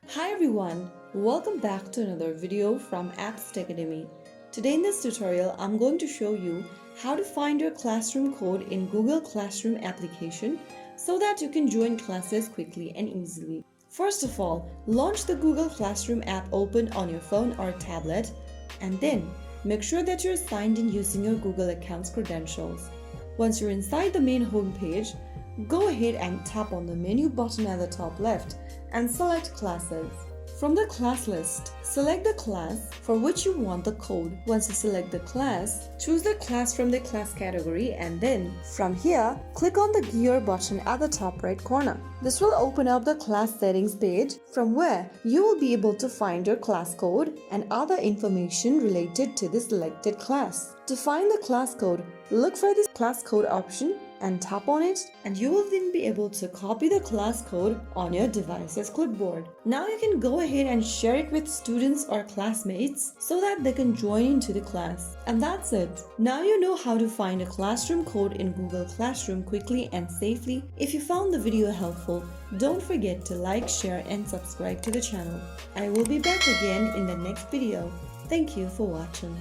Hi everyone, welcome back to another video from Apps Academy. Today in this tutorial, I'm going to show you how to find your classroom code in Google Classroom application so that you can join classes quickly and easily. First of all, launch the Google Classroom app open on your phone or tablet, and then make sure that you're signed in using your Google account's credentials. Once you're inside the main home page, go ahead and tap on the menu button at the top left and select Classes. From the class list, select the class for which you want the code. Once you select the class, choose the class from the class category and then, from here, click on the gear button at the top right corner. This will open up the class settings page from where you will be able to find your class code and other information related to the selected class. To find the class code, look for this class code option and tap on it, and you will then be able to copy the class code on your device's clipboard. Now you can go ahead and share it with students or classmates so that they can join into the class. And that's it. Now you know how to find a classroom code in Google Classroom quickly and safely. If you found the video helpful, don't forget to like, share and subscribe to the channel. I will be back again in the next video. Thank you for watching.